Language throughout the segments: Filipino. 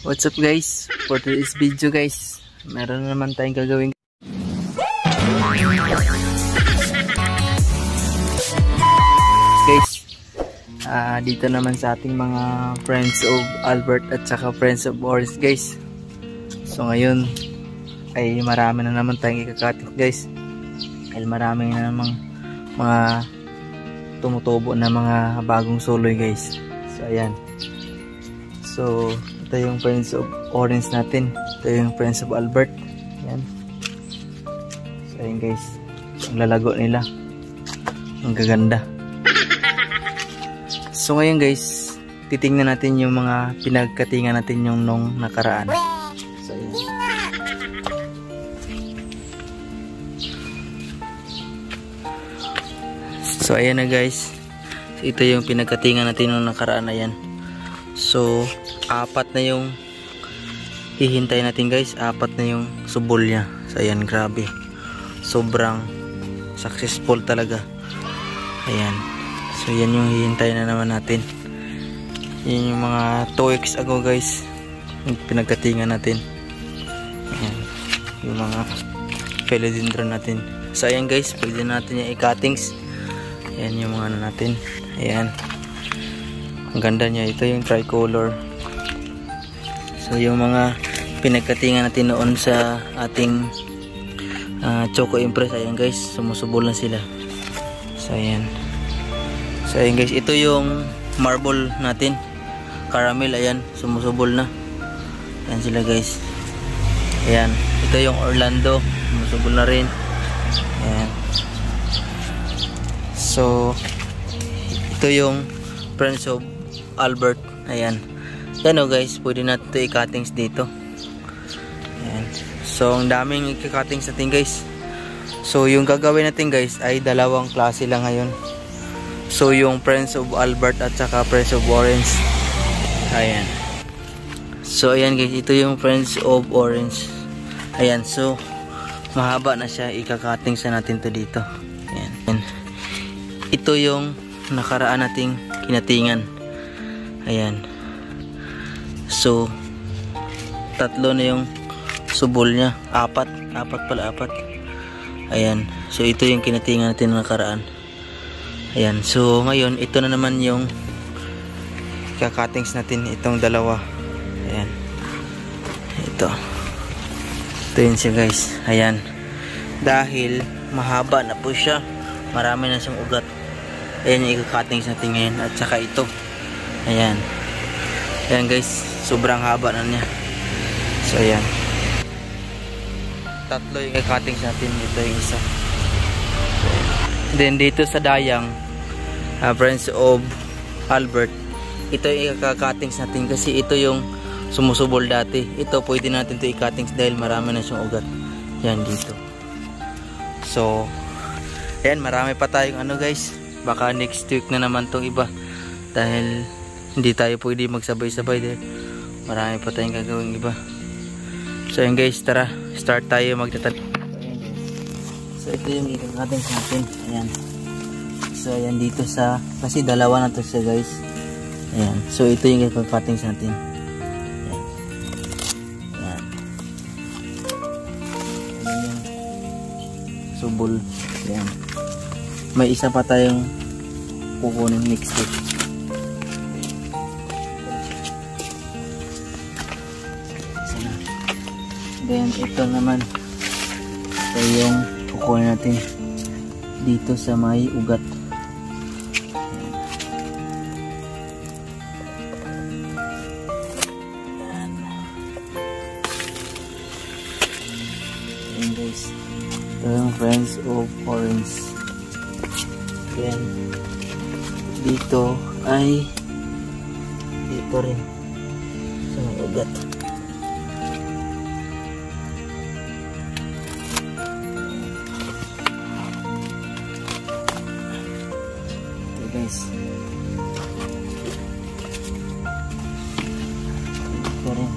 What's up guys? For today's video guys, meron na naman tayong gagawin. Guys, dito naman sa ating mga friends of Albert at saka friends of Orange guys. So ngayon ay marami na naman tayong ikakating guys. Dahil marami na namang mga tumutubo na mga bagong soloy guys. So ayan. So ito yung friends of Orange natin. Ito yung friends of Albert. Ayan. So ayan guys. Ang lalago nila. Ang gaganda. So ngayon guys, titingnan natin yung mga pinagkatingan natin yung nung nakaraan. So ayan. So ayan na guys. So, ito yung pinagkatingan natin nung nakaraan na yan. So apat na yung hihintay natin guys. Apat na yung subol niya. So ayan, grabe. Sobrang successful talaga. Ayan. So yan yung hihintay na naman natin. Yan yung mga 2 weeks ago guys. Yung pinagkatingan natin. Ayan. Yung mga philodendron natin. So ayan guys, pwede natin yung i-cuttings. Ayan yung mga ano natin. Ayan. Ang ganda niya. Ito yung tricolor. So yung mga pinagkatingan natin noon sa ating Choco Impress. Ayan guys, sumusubol na sila. So ayan. So ayan guys, ito yung marble natin. Caramel, ayan, sumusubol na. Ayan sila guys. Ayan. Ito yung Orlando. Sumusubol na rin. Ayan. So ito yung friends of Albert. Ayan. Yan o guys, pwede natin ito i-cuttings dito. Ayan. So ang daming i-cuttings natin guys. So yung gagawin natin guys ay dalawang klase lang ngayon. So yung friends of Albert at saka friends of Orange. Ayan. So ayan guys, ito yung friends of Orange. Ayan, so mahaba na siya, i-cuttings na natin to dito. Ayan. Ito yung nakaraan nating kinatingan. Ayan. So tatlo na yung subol niya. Apat pala. Ayan. So ito yung kinatingan natin na nakaraan. Ayan. So ngayon ito na naman yung kakattings natin, itong dalawa. Ayan. Ito yun siya guys. Ayan. Dahil mahaba na po siya, marami na siyang ugat. Ayan yung ika-cuttings natin ngayon. At saka ito. Ayan. Ayan guys. Sobrang haba na niya. So ayan. Tatlo yung ika-cuttings natin. Ito yung isa. So, then dito sa dayang friends of Albert, ito yung ika-cuttings natin. Kasi ito yung sumusubol dati. Ito pwede natin ito i-cuttings dahil marami na siyang ugat. Yan dito. So ayan, marami pa tayong ano guys. Baka next week na naman tong iba. Dahil hindi tayo pwede magsabay-sabay dahil marami pa tayong gagawing iba. So ayan guys, tara. Start tayo magtatanim. So ito yung ika-cuttings natin. Ayan. So ayan dito sa, kasi dalawa na to siya guys. Ayan. So ito yung ika-cuttings natin. Ayan. Ayan. Ayan yung subol. Ayan. May isa pa tayong kukunin next week. Then ito naman, ito yung kukunin natin dito sa may ugat. Ayan. Ayan guys, ito yung friends of Orange. Ayan. Dito ay dito rin sa may ugat. Guys, ito rin.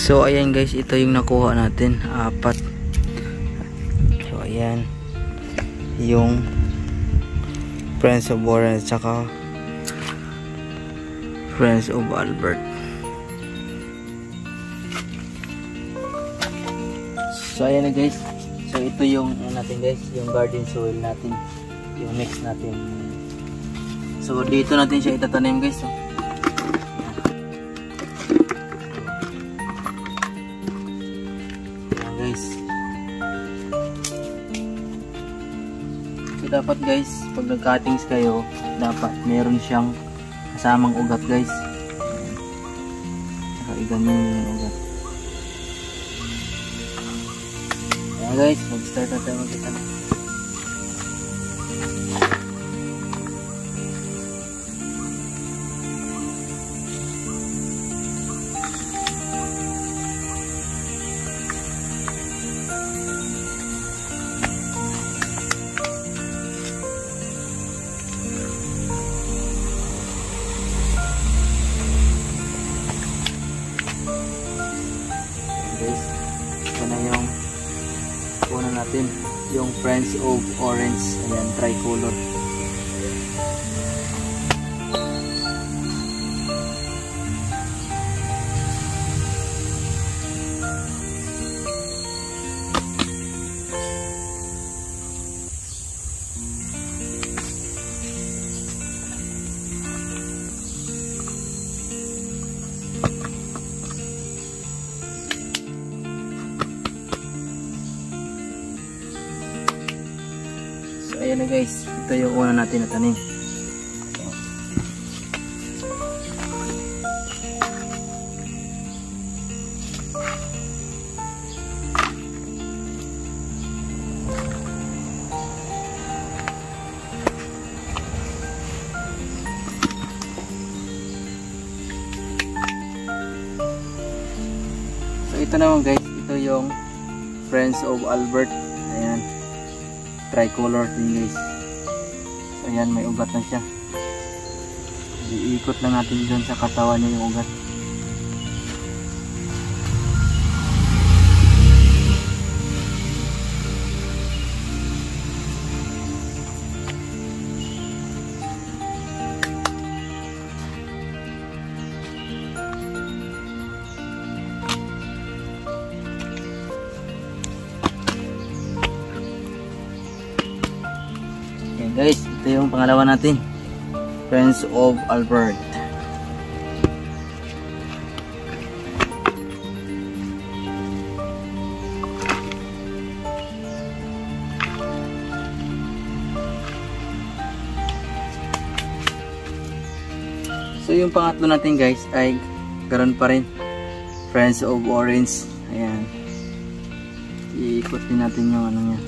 So ayan guys, ito yung nakuha natin, 4. So ayan yung Friends of Warren at saka Friends of Albert. So ayan na guys. So ito yung natin guys, yung garden soil natin, yung mix natin. So dito natin siya itatanim guys. So, ayan guys. So dapat guys, pag nag-cuttings kayo, dapat meron siyang kasamang ugat guys. Saka igamin yung ugat. Ayan guys, mag-start na tayo magkitanim. Guys, ito na yung una natin, yung Friends of Orange. Ayan, tricolor. Ayan na guys, ito yung una natin na tanim. So ito naman guys, ito yung Friends of Albert. Ayan, tricolor din guys. So ayan, may ugat na siya. Iikot lang natin dyan sa katawan niya yung ugat. Guys, ito yung pangalawa natin, Friends of Albert. So yung pangatlo natin guys ay karon pa rin, Friends of Orange. Ayan, iikot din natin yung ano niya.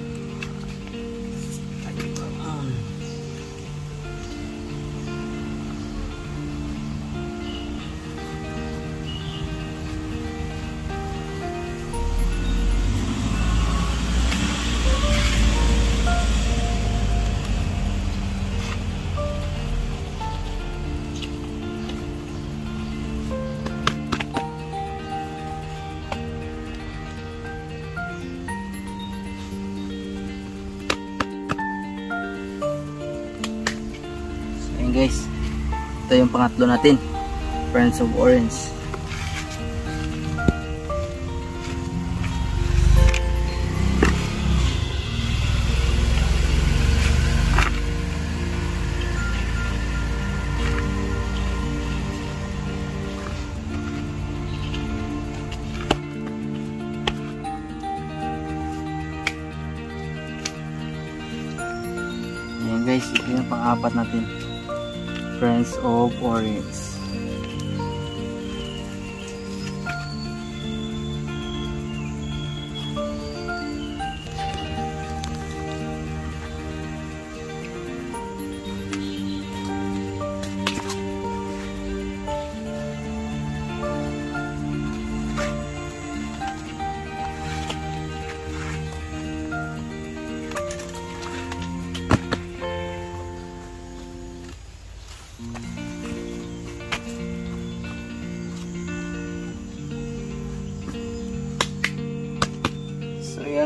Guys, ito yung pangatlo natin, Friends of Orange. Ayan guys, ito yung pang-apat natin, Friends of Orange.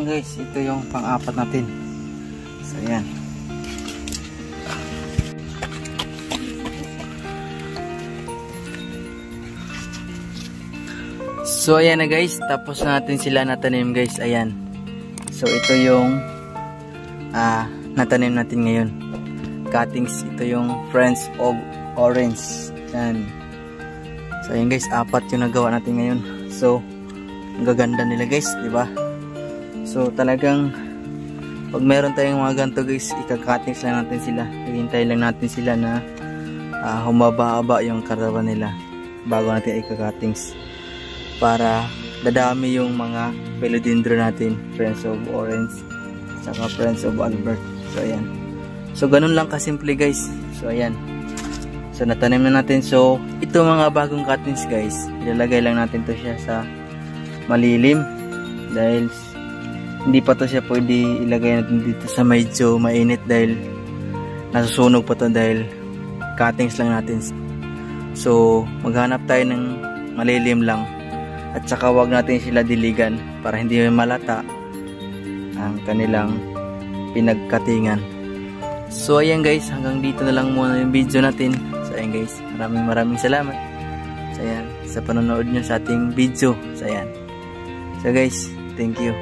ayan guys, ito yung pang-apat natin. So ayan. So ayan na guys, tapos natin sila natanim guys, ayan. So ito yung natanim natin ngayon. Cuttings, ito yung Friends of Orange. Ayan. So ayan guys, 4 yung nagawa natin ngayon. So ang gaganda nila guys, di ba? So talagang pag meron tayong mga ganito guys, ika-cuttings lang natin sila. Hihintay lang natin sila na humaba-haba yung katawan nila bago natin ika-cuttings. Para dadami yung mga philodendron natin, Friends of Orange saka Friends of Albert. So ayan. So ganun lang kasimple guys. So ayan. So natanim na natin. So ito mga bagong cuttings guys, ilalagay lang natin to siya sa malilim dahil hindi pa to siya pwede ilagay natin dito sa medyo mainit dahil nasusunog pa to dahil cuttings lang natin. So maghanap tayo ng malilim lang. At saka wag natin sila diligan para hindi malata ang kanilang pinagkatingan. So ayan guys, hanggang dito na lang muna yung video natin. So ayan guys, maraming salamat. So ayan, sa panonood nyo sa ating video. So ayan. So guys, thank you.